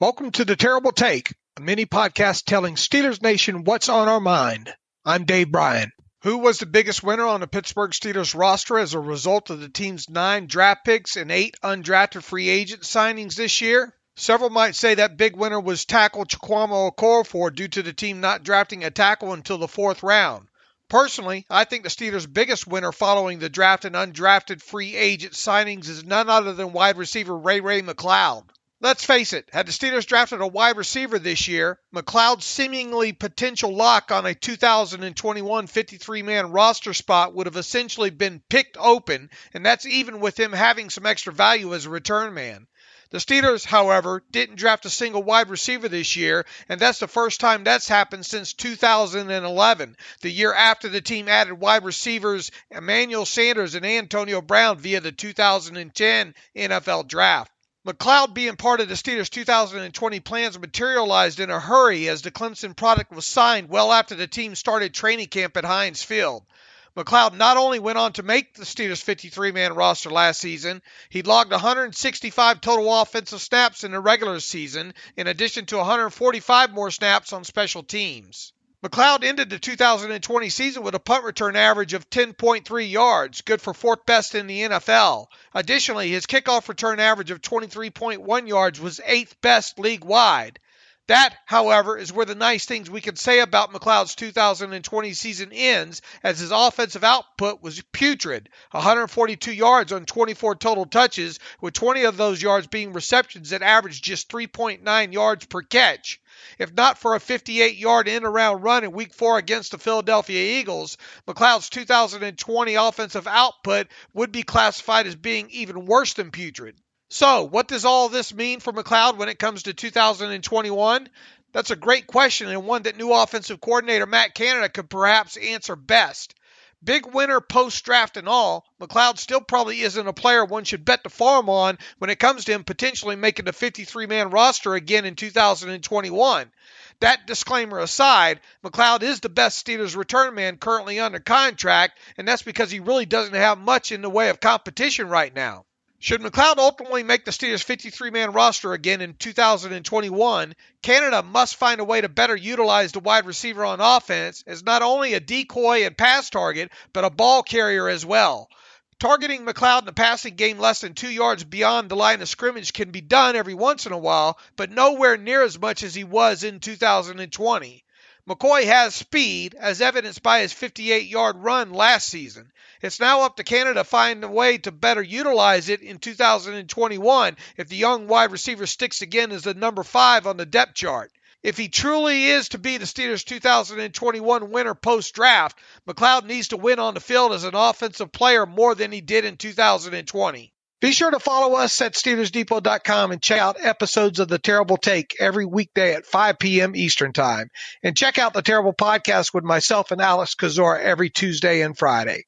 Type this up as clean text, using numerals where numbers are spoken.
Welcome to The Terrible Take, a mini podcast telling Steelers Nation what's on our mind. I'm Dave Bryan. Who was the biggest winner on the Pittsburgh Steelers roster as a result of the team's 9 draft picks and 8 undrafted free agent signings this year? Several might say that big winner was tackle Chukwuma Okorafor due to the team not drafting a tackle until the 4th round. Personally, I think the Steelers' biggest winner following the draft and undrafted free agent signings is none other than wide receiver Ray-Ray McCloud. Let's face it, had the Steelers drafted a wide receiver this year, McCloud's seemingly potential lock on a 2021 53-man roster spot would have essentially been picked open, and that's even with him having some extra value as a return man. The Steelers, however, didn't draft a single wide receiver this year, and that's the first time that's happened since 2011, the year after the team added wide receivers Emmanuel Sanders and Antonio Brown via the 2010 NFL Draft. McCloud being part of the Steelers' 2020 plans materialized in a hurry as the Clemson product was signed well after the team started training camp at Heinz Field. McCloud not only went on to make the Steelers' 53-man roster last season, he logged 165 total offensive snaps in the regular season, in addition to 145 more snaps on special teams. McCloud ended the 2020 season with a punt return average of 10.3 yards, good for 4th best in the NFL. Additionally, his kickoff return average of 23.1 yards was 8th best league-wide. That, however, is where the nice things we can say about McCloud's 2020 season ends, as his offensive output was putrid, 142 yards on 24 total touches, with 20 of those yards being receptions that averaged just 3.9 yards per catch. If not for a 58-yard end-around run in Week 4 against the Philadelphia Eagles, McCloud's 2020 offensive output would be classified as being even worse than putrid. So, what does all this mean for McCloud when it comes to 2021? That's a great question, and one that new offensive coordinator Matt Canada could perhaps answer best. Big winner post-draft and all, McCloud still probably isn't a player one should bet the farm on when it comes to him potentially making the 53-man roster again in 2021. That disclaimer aside, McCloud is the best Steelers return man currently under contract, and that's because he really doesn't have much in the way of competition right now. Should McCloud ultimately make the Steelers' 53-man roster again in 2021, Canada must find a way to better utilize the wide receiver on offense as not only a decoy and pass target, but a ball carrier as well. Targeting McCloud in the passing game less than 2 yards beyond the line of scrimmage can be done every once in a while, but nowhere near as much as he was in 2020. McCoy has speed, as evidenced by his 58-yard run last season. It's now up to Canada to find a way to better utilize it in 2021 if the young wide receiver sticks again as the number 5 on the depth chart. If he truly is to be the Steelers' 2021 winner post-draft, McCloud needs to win on the field as an offensive player more than he did in 2020. Be sure to follow us at SteelersDepot.com and check out episodes of The Terrible Take every weekday at 5 p.m. Eastern Time. And check out The Terrible Podcast with myself and Alex Kozora every Tuesday and Friday.